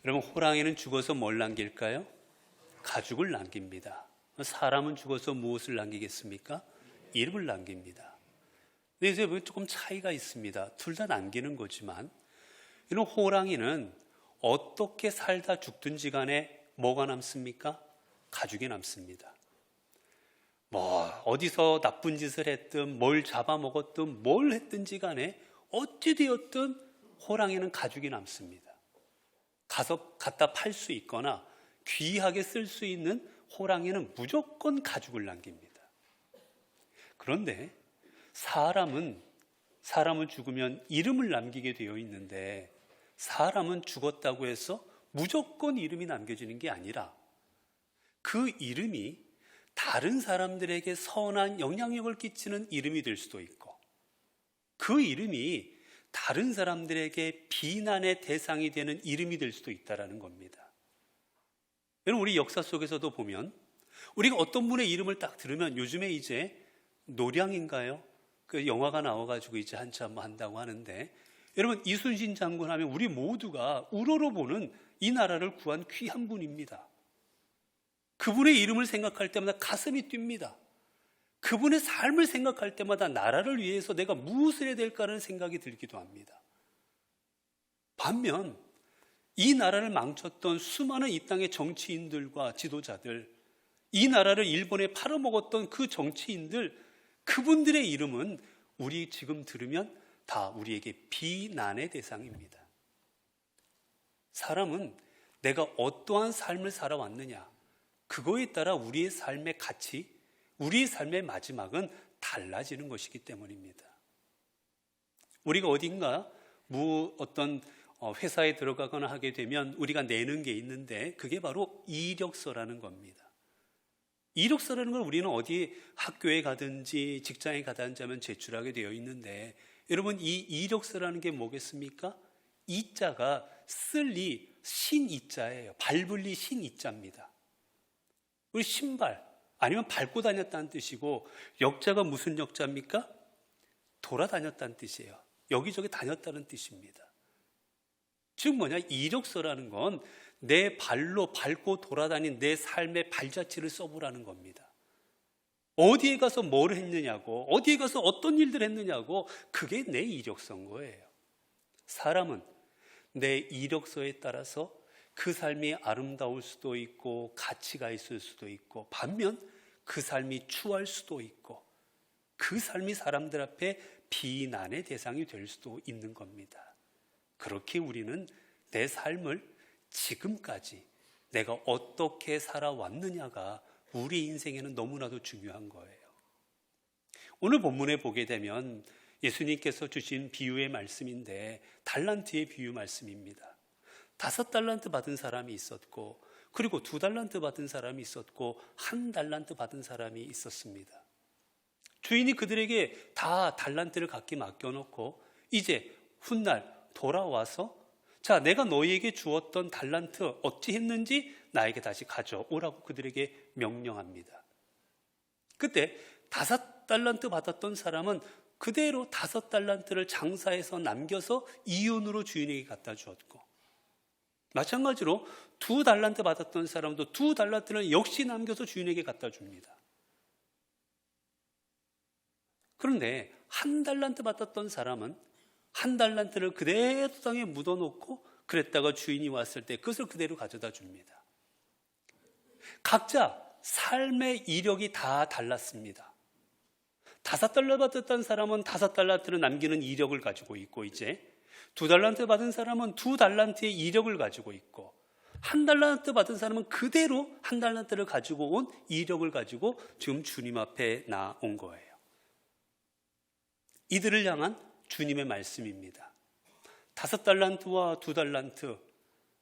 여러분, 호랑이는 죽어서 뭘 남길까요? 가죽을 남깁니다. 사람은 죽어서 무엇을 남기겠습니까? 이름을 남깁니다. 근데 이제 조금 차이가 있습니다. 둘 다 남기는 거지만, 이런 호랑이는 어떻게 살다 죽든지 간에 뭐가 남습니까? 가죽이 남습니다. 어디서 나쁜 짓을 했든 뭘 잡아먹었든 뭘 했든지 간에 어찌 되었든 호랑이는 가죽이 남습니다. 가서 갖다 팔 수 있거나 귀하게 쓸 수 있는 호랑이는 무조건 가죽을 남깁니다. 그런데 사람은 죽으면 이름을 남기게 되어 있는데, 사람은 죽었다고 해서 무조건 이름이 남겨지는 게 아니라 그 이름이 다른 사람들에게 선한 영향력을 끼치는 이름이 될 수도 있고, 그 이름이 다른 사람들에게 비난의 대상이 되는 이름이 될 수도 있다는 겁니다. 여러분, 우리 역사 속에서도 보면 우리가 어떤 분의 이름을 딱 들으면, 요즘에 이제 노량인가요? 그 영화가 나와가지고 이제 한참 한다고 하는데, 여러분, 이순신 장군 하면 우리 모두가 우러러보는 이 나라를 구한 귀한 분입니다. 그분의 이름을 생각할 때마다 가슴이 뜁니다. 그분의 삶을 생각할 때마다 나라를 위해서 내가 무엇을 해야 될까라는 생각이 들기도 합니다. 반면 이 나라를 망쳤던 수많은 이 땅의 정치인들과 지도자들, 이 나라를 일본에 팔아먹었던 그 정치인들, 그분들의 이름은 우리 지금 들으면 다 우리에게 비난의 대상입니다. 사람은 내가 어떠한 삶을 살아왔느냐, 그거에 따라 우리의 삶의 가치, 우리의 삶의 마지막은 달라지는 것이기 때문입니다. 우리가 어딘가 어떤 회사에 들어가거나 하게 되면 우리가 내는 게 있는데, 그게 바로 이력서라는 겁니다. 이력서라는 걸 우리는 어디 학교에 가든지 직장에 가든지 하면 제출하게 되어 있는데, 여러분, 이 이력서라는 게 뭐겠습니까? 이자가 쓸리 신이자예요. 발불리 신이자입니다. 우리 신발 아니면 밟고 다녔다는 뜻이고, 역자가 무슨 역자입니까? 돌아다녔다는 뜻이에요. 여기저기 다녔다는 뜻입니다. 즉 뭐냐, 이력서라는 건 내 발로 밟고 돌아다닌 내 삶의 발자취를 써보라는 겁니다. 어디에 가서 뭘 했느냐고, 어디에 가서 어떤 일들을 했느냐고, 그게 내 이력서인 거예요. 사람은 내 이력서에 따라서 그 삶이 아름다울 수도 있고 가치가 있을 수도 있고, 반면 그 삶이 추할 수도 있고, 그 삶이 사람들 앞에 비난의 대상이 될 수도 있는 겁니다. 그렇게 우리는 내 삶을 지금까지 내가 어떻게 살아왔느냐가 우리 인생에는 너무나도 중요한 거예요. 오늘 본문에 보게 되면 예수님께서 주신 비유의 말씀인데, 달란트의 비유 말씀입니다. 5달란트 받은 사람이 있었고, 그리고 2달란트 받은 사람이 있었고, 1달란트 받은 사람이 있었습니다. 주인이 그들에게 다 달란트를 각기 맡겨놓고 이제 훗날 돌아와서, 자, 내가 너희에게 주었던 달란트 어찌 했는지 나에게 다시 가져오라고 그들에게 명령합니다. 그때 5달란트 받았던 사람은 그대로 5달란트를 장사해서 남겨서 이윤으로 주인에게 갖다 주었고, 마찬가지로 2달란트 받았던 사람도 2달란트를 역시 남겨서 주인에게 갖다 줍니다. 그런데 1달란트 받았던 사람은 1달란트를 그대로 땅에 묻어놓고, 그랬다가 주인이 왔을 때 그것을 그대로 가져다 줍니다. 각자 삶의 이력이 다 달랐습니다. 5달러 받았던 사람은 5달란트를 남기는 이력을 가지고 있고, 이제 2달란트 받은 사람은 2달란트의 이력을 가지고 있고, 1달란트 받은 사람은 그대로 1달란트를 가지고 온 이력을 가지고 지금 주님 앞에 나온 거예요. 이들을 향한 주님의 말씀입니다. 5달란트와 2달란트,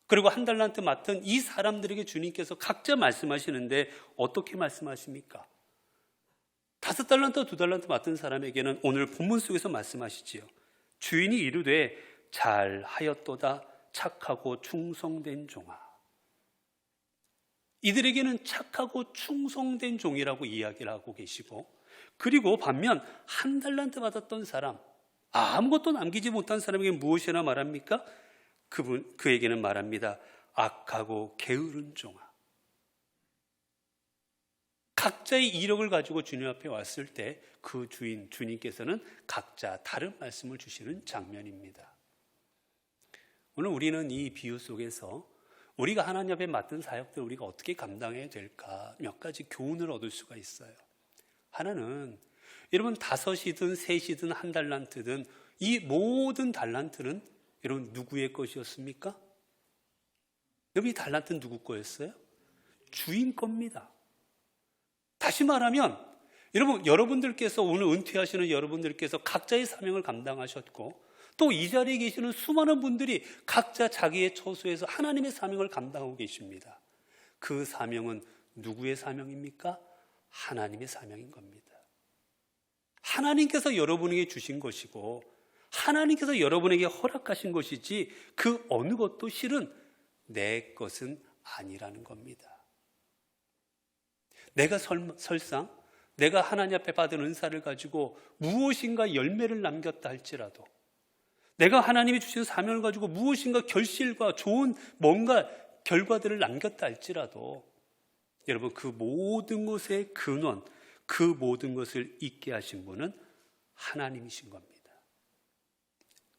그리고 1달란트 맡은 이 사람들에게 주님께서 각자 말씀하시는데, 어떻게 말씀하십니까? 5달란트와 2달란트 맡은 사람에게는 오늘 본문 속에서 말씀하시지요. 주인이 이르되 잘하였도다 착하고 충성된 종아. 이들에게는 착하고 충성된 종이라고 이야기를 하고 계시고, 그리고 반면 1달란트 받았던 사람, 아무것도 남기지 못한 사람에게 무엇이나 말합니까? 그에게는 말합니다. 악하고 게으른 종아. 각자의 이력을 가지고 주님 앞에 왔을 때 그 주님께서는 각자 다른 말씀을 주시는 장면입니다. 오늘 우리는 이 비유 속에서 우리가 하나님 앞에 맡은 사역들을 우리가 어떻게 감당해야 될까 몇 가지 교훈을 얻을 수가 있어요. 하나는 여러분 5이든 3이든 1달란트든 이 모든 달란트는 여러분 누구의 것이었습니까? 여러분 이 달란트는 누구 거였어요? 주인 겁니다. 다시 말하면 여러분들께서 오늘 은퇴하시는 여러분들께서 각자의 사명을 감당하셨고 또 이 자리에 계시는 수많은 분들이 각자 자기의 처소에서 하나님의 사명을 감당하고 계십니다. 그 사명은 누구의 사명입니까? 하나님의 사명인 겁니다. 하나님께서 여러분에게 주신 것이고 하나님께서 여러분에게 허락하신 것이지 그 어느 것도 실은 내 것은 아니라는 겁니다. 내가 설상 내가 하나님 앞에 받은 은사를 가지고 무엇인가 열매를 남겼다 할지라도 내가 하나님이 주신 사명을 가지고 무엇인가 결실과 좋은 뭔가 결과들을 남겼다 할지라도 여러분 그 모든 것의 근원, 그 모든 것을 있게 하신 분은 하나님이신 겁니다.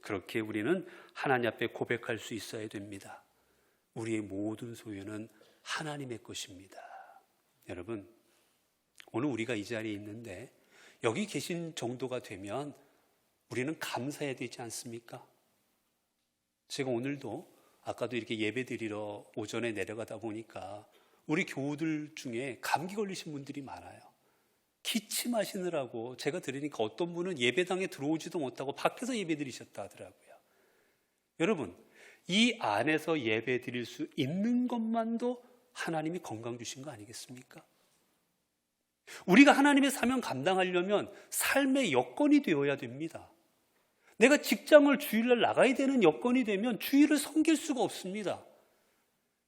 그렇게 우리는 하나님 앞에 고백할 수 있어야 됩니다. 우리의 모든 소유는 하나님의 것입니다. 여러분 오늘 우리가 이 자리에 있는데 여기 계신 정도가 되면 우리는 감사해야 되지 않습니까? 제가 오늘도 아까도 이렇게 예배 드리러 오전에 내려가다 보니까 우리 교우들 중에 감기 걸리신 분들이 많아요. 기침하시느라고 제가 들으니까 어떤 분은 예배당에 들어오지도 못하고 밖에서 예배 드리셨다 하더라고요. 여러분 이 안에서 예배 드릴 수 있는 것만도 하나님이 건강 주신 거 아니겠습니까? 우리가 하나님의 사명 감당하려면 삶의 여건이 되어야 됩니다. 내가 직장을 주일날 나가야 되는 여건이 되면 주일을 섬길 수가 없습니다.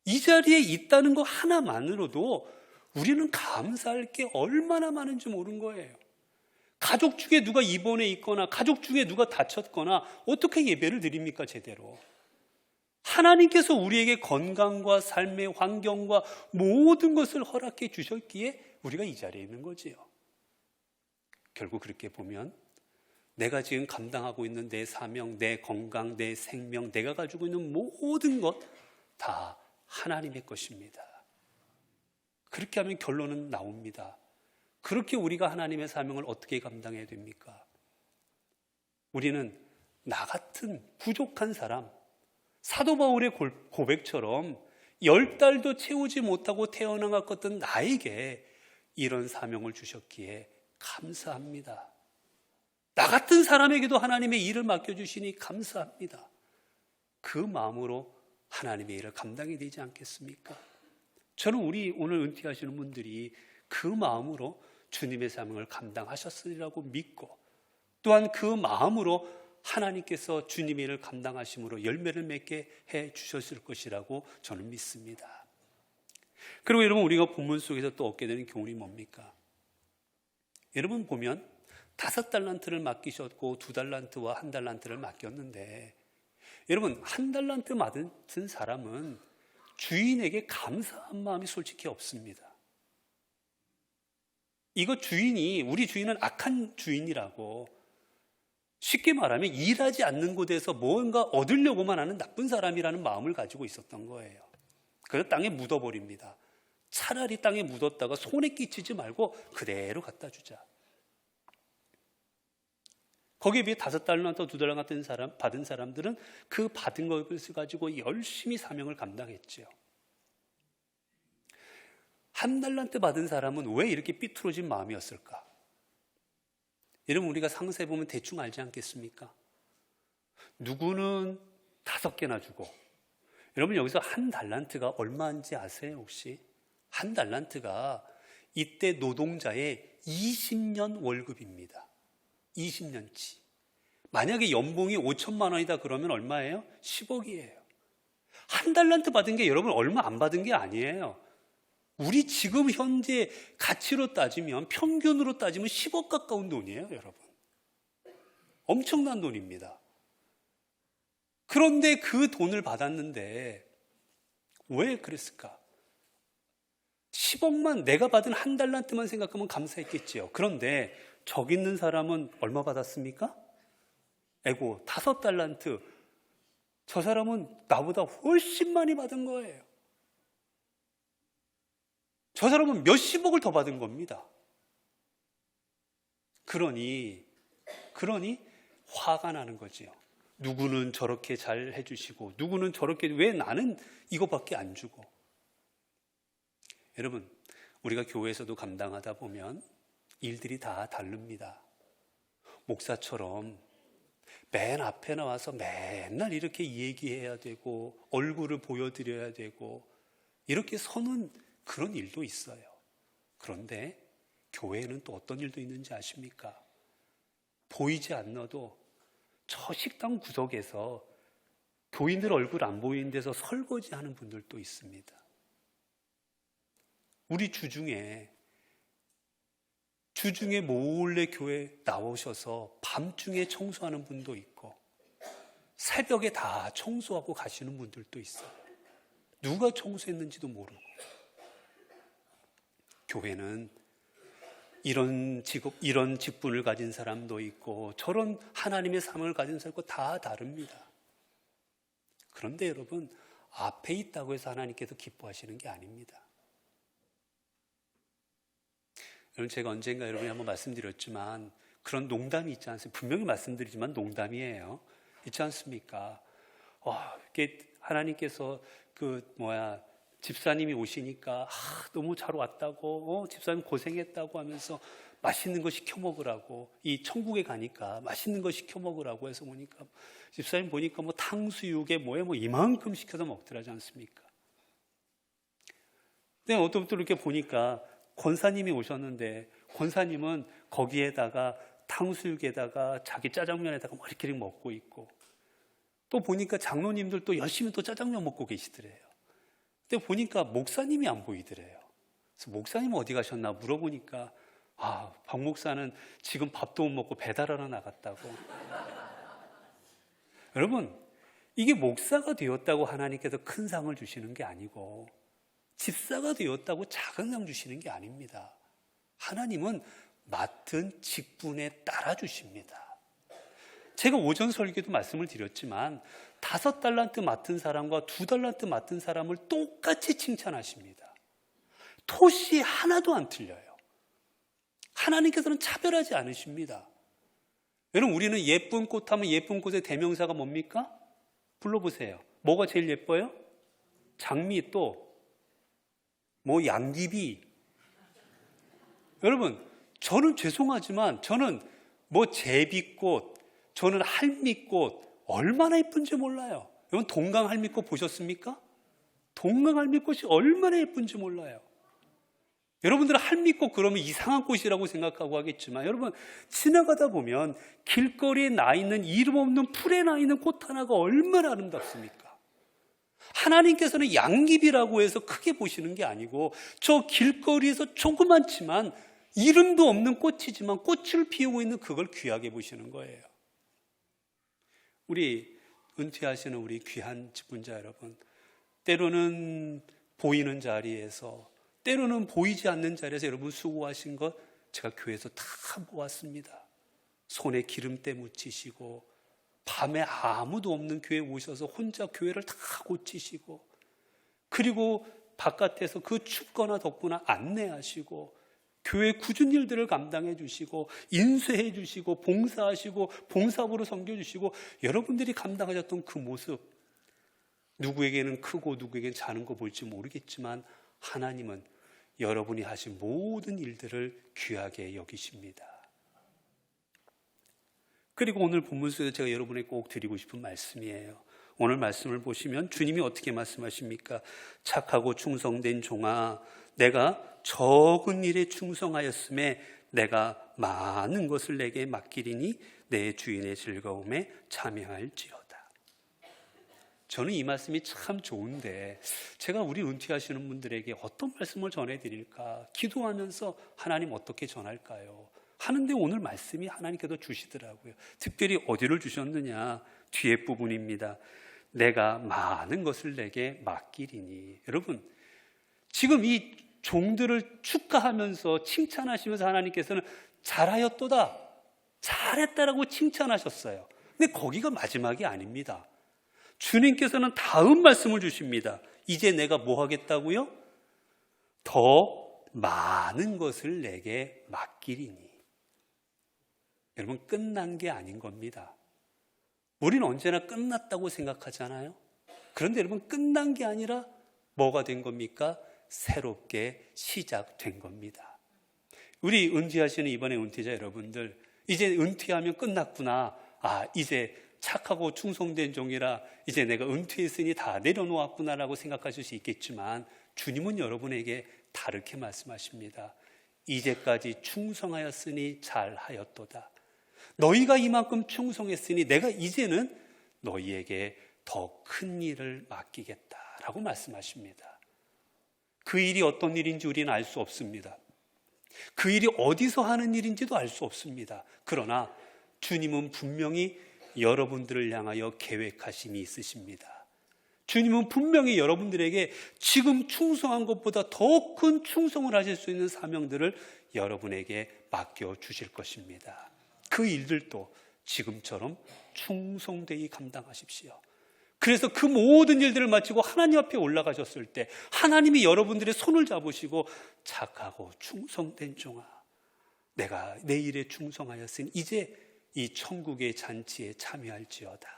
이 자리에 있다는 것 하나만으로도 우리는 감사할 게 얼마나 많은지 모르는 거예요. 가족 중에 누가 입원해 있거나 가족 중에 누가 다쳤거나 어떻게 예배를 드립니까 제대로? 하나님께서 우리에게 건강과 삶의 환경과 모든 것을 허락해 주셨기에 우리가 이 자리에 있는 거지요. 결국 그렇게 보면 내가 지금 감당하고 있는 내 사명, 내 건강, 내 생명, 내가 가지고 있는 모든 것 다 하나님의 것입니다. 그렇게 하면 결론은 나옵니다. 그렇게 우리가 하나님의 사명을 어떻게 감당해야 됩니까? 우리는 나 같은 부족한 사람, 사도 바울의 고백처럼 10달도 채우지 못하고 태어난 것 같은 나에게 이런 사명을 주셨기에 감사합니다. 나 같은 사람에게도 하나님의 일을 맡겨주시니 감사합니다. 그 마음으로 하나님의 일을 감당이 되지 않겠습니까? 저는 우리 오늘 은퇴하시는 분들이 그 마음으로 주님의 사명을 감당하셨으리라고 믿고 또한 그 마음으로 하나님께서 주님의 일을 감당하심으로 열매를 맺게 해 주셨을 것이라고 저는 믿습니다. 그리고 여러분 우리가 본문 속에서 또 얻게 되는 교훈이 뭡니까? 여러분 보면 5달란트를 맡기셨고 2달란트와 1달란트를 맡겼는데 여러분 1달란트 맡은 사람은 주인에게 감사한 마음이 솔직히 없습니다. 이거 우리 주인은 악한 주인이라고 쉽게 말하면 일하지 않는 곳에서 뭔가 얻으려고만 하는 나쁜 사람이라는 마음을 가지고 있었던 거예요. 그래서 땅에 묻어버립니다. 차라리 땅에 묻었다가 손에 끼치지 말고 그대로 갖다 주자. 거기에 비해 5달란트, 2달란트 받은 사람들은 그 받은 것을 가지고 열심히 사명을 감당했죠. 1달란트 받은 사람은 왜 이렇게 삐뚤어진 마음이었을까? 여러분 우리가 상세 보면 대충 알지 않겠습니까? 누구는 5개나 주고 여러분 여기서 1달란트가 얼마인지 아세요 혹시? 1달란트가 이때 노동자의 20년 월급입니다. 20년치. 만약에 연봉이 5천만 원이다 그러면 얼마예요? 10억이에요. 1달란트 받은 게 여러분 얼마 안 받은 게 아니에요. 우리 지금 현재 가치로 따지면 평균으로 따지면 10억 가까운 돈이에요 여러분. 엄청난 돈입니다. 그런데 그 돈을 받았는데 왜 그랬을까? 10억만 내가 받은 한 달란트만 생각하면 감사했겠지요. 그런데 저기 있는 사람은 얼마 받았습니까? 5달란트. 저 사람은 나보다 훨씬 많이 받은 거예요. 저 사람은 몇십억을 더 받은 겁니다. 그러니 화가 나는 거지요. 누구는 저렇게 잘 해주시고 누구는 저렇게, 왜 나는 이거밖에 안 주고. 여러분, 우리가 교회에서도 감당하다 보면 일들이 다 다릅니다. 목사처럼 맨 앞에 나와서 맨날 이렇게 얘기해야 되고 얼굴을 보여드려야 되고 이렇게 서는 그런 일도 있어요. 그런데 교회에는 또 어떤 일도 있는지 아십니까? 보이지 않아도 저 식당 구석에서 교인들 얼굴 안 보이는 데서 설거지하는 분들도 있습니다. 우리 주중에 몰래 교회 나오셔서 밤중에 청소하는 분도 있고 새벽에 다 청소하고 가시는 분들도 있어요. 누가 청소했는지도 모르고. 교회는 이런 직업, 이런 직분을 가진 사람도 있고 저런 하나님의 삶을 가진 사람도 다 다릅니다. 그런데 여러분, 앞에 있다고 해서 하나님께서 기뻐하시는 게 아닙니다. 여러분, 제가 언젠가 여러분이 한번 말씀드렸지만 그런 농담이 있지 않습니까? 분명히 말씀드리지만 농담이에요. 있지 않습니까? 이렇게 하나님께서 집사님이 오시니까 너무 잘 왔다고, 집사님 고생했다고 하면서 맛있는 거 시켜 먹으라고, 이 천국에 가니까 맛있는 거 시켜 먹으라고 해서 보니까 집사님 보니까 탕수육에 이만큼 시켜서 먹더라지 않습니까? 근데 어떤 분들 이렇게 보니까 권사님이 오셨는데 권사님은 거기에다가 탕수육에다가 자기 짜장면에다가 이렇게 먹고 있고, 또 보니까 장로님들도 열심히 또 짜장면 먹고 계시더래요. 근데 보니까 목사님이 안 보이더래요. 그래서 목사님 어디 가셨나 물어보니까 박 목사는 지금 밥도 못 먹고 배달하러 나갔다고. 여러분, 이게 목사가 되었다고 하나님께서 큰 상을 주시는 게 아니고 집사가 되었다고 작은 상 주시는 게 아닙니다. 하나님은 맡은 직분에 따라 주십니다. 제가 오전 설교도 말씀을 드렸지만 5달란트 맡은 사람과 2달란트 맡은 사람을 똑같이 칭찬하십니다. 토시 하나도 안 틀려요. 하나님께서는 차별하지 않으십니다. 여러분, 우리는 예쁜 꽃 하면 예쁜 꽃의 대명사가 뭡니까? 불러보세요. 뭐가 제일 예뻐요? 장미, 또 양귀비. 여러분, 저는 죄송하지만 저는 제비꽃, 저는 할미꽃 얼마나 예쁜지 몰라요. 여러분, 동강 할미꽃 보셨습니까? 동강 할미꽃이 얼마나 예쁜지 몰라요. 여러분들은 할미꽃 그러면 이상한 꽃이라고 생각하고 하겠지만, 여러분, 지나가다 보면 길거리에 나 있는 이름 없는 풀에 나 있는 꽃 하나가 얼마나 아름답습니까? 하나님께서는 양귀비라고 해서 크게 보시는 게 아니고 저 길거리에서 조그맣지만 이름도 없는 꽃이지만 꽃을 피우고 있는 그걸 귀하게 보시는 거예요. 우리 은퇴하시는 우리 귀한 직분자 여러분, 때로는 보이는 자리에서, 때로는 보이지 않는 자리에서 여러분 수고하신 것 제가 교회에서 다 보았습니다. 손에 기름때 묻히시고 밤에 아무도 없는 교회에 오셔서 혼자 교회를 다 고치시고, 그리고 바깥에서 그 춥거나 덥거나 안내하시고 교회 굳은 일들을 감당해 주시고 인쇄해 주시고 봉사하시고 봉사부로 섬겨주시고, 여러분들이 감당하셨던 그 모습, 누구에게는 크고 누구에게는 작은 거 볼지 모르겠지만 하나님은 여러분이 하신 모든 일들을 귀하게 여기십니다. 그리고 오늘 본문 속에서 제가 여러분에게 꼭 드리고 싶은 말씀이에요. 오늘 말씀을 보시면 주님이 어떻게 말씀하십니까? 착하고 충성된 종아, 내가 적은 일에 충성하였음에 내가 많은 것을 내게 맡기리니 내 주인의 즐거움에 참여할지어다. 저는 이 말씀이 참 좋은데 제가 우리 은퇴하시는 분들에게 어떤 말씀을 전해드릴까 기도하면서 하나님 어떻게 전할까요? 하는데 오늘 말씀이 하나님께서 주시더라고요. 특별히 어디를 주셨느냐? 뒤에 부분입니다. 내가 많은 것을 내게 맡기리니. 여러분, 지금 이 종들을 축하하면서 칭찬하시면서 하나님께서는 잘하였도다, 잘했다라고 칭찬하셨어요. 근데 거기가 마지막이 아닙니다. 주님께서는 다음 말씀을 주십니다. 이제 내가 뭐 하겠다고요? 더 많은 것을 내게 맡기리니. 여러분, 끝난 게 아닌 겁니다. 우리는 언제나 끝났다고 생각하잖아요. 그런데 여러분, 끝난 게 아니라 뭐가 된 겁니까? 새롭게 시작된 겁니다. 우리 은퇴하시는 이번에 은퇴자 여러분들, 이제 은퇴하면 끝났구나. 이제 착하고 충성된 종이라 이제 내가 은퇴했으니 다 내려놓았구나라고 생각하실 수 있겠지만, 주님은 여러분에게 다르게 말씀하십니다. 이제까지 충성하였으니 잘하였도다. 너희가 이만큼 충성했으니 내가 이제는 너희에게 더 큰 일을 맡기겠다라고 말씀하십니다. 그 일이 어떤 일인지 우리는 알 수 없습니다. 그 일이 어디서 하는 일인지도 알 수 없습니다. 그러나 주님은 분명히 여러분들을 향하여 계획하심이 있으십니다. 주님은 분명히 여러분들에게 지금 충성한 것보다 더 큰 충성을 하실 수 있는 사명들을 여러분에게 맡겨주실 것입니다. 그 일들도 지금처럼 충성되이 감당하십시오. 그래서 그 모든 일들을 마치고 하나님 앞에 올라가셨을 때 하나님이 여러분들의 손을 잡으시고 착하고 충성된 종아, 내가 내 일에 충성하였으니 이제 이 천국의 잔치에 참여할지어다.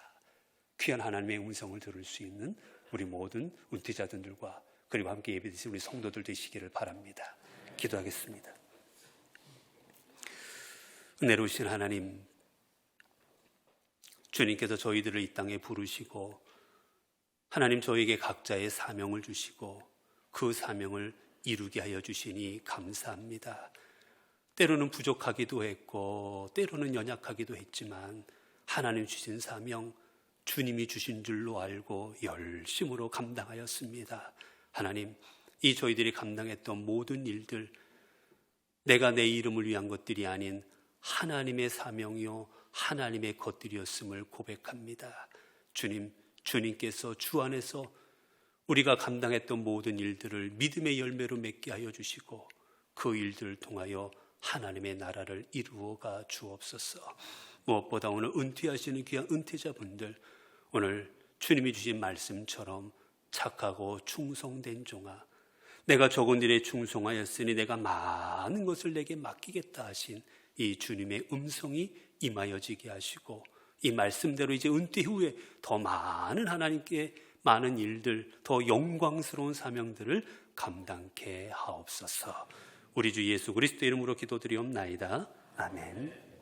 귀한 하나님의 음성을 들을 수 있는 우리 모든 은퇴자들과 그리고 함께 예배드리신 우리 성도들 되시기를 바랍니다. 기도하겠습니다. 은혜로우신 하나님, 주님께서 저희들을 이 땅에 부르시고 하나님 저에게 각자의 사명을 주시고 그 사명을 이루게 하여 주시니 감사합니다. 때로는 부족하기도 했고 때로는 연약하기도 했지만 하나님 주신 사명, 주님이 주신 줄로 알고 열심으로 감당하였습니다. 하나님, 이 저희들이 감당했던 모든 일들, 내가 내 이름을 위한 것들이 아닌 하나님의 사명이요 하나님의 것들이었음을 고백합니다. 주님, 주님께서 주 안에서 우리가 감당했던 모든 일들을 믿음의 열매로 맺게 하여 주시고 그 일들을 통하여 하나님의 나라를 이루어가 주옵소서. 무엇보다 오늘 은퇴하시는 귀한 은퇴자분들, 오늘 주님이 주신 말씀처럼 착하고 충성된 종아, 내가 적은 일에 충성하였으니 내가 많은 것을 내게 맡기겠다 하신 이 주님의 음성이 임하여지게 하시고 이 말씀대로 이제 은퇴 후에 더 많은 하나님께 많은 일들, 더 영광스러운 사명들을 감당케 하옵소서. 우리 주 예수 그리스도 이름으로 기도드리옵나이다. 아멘.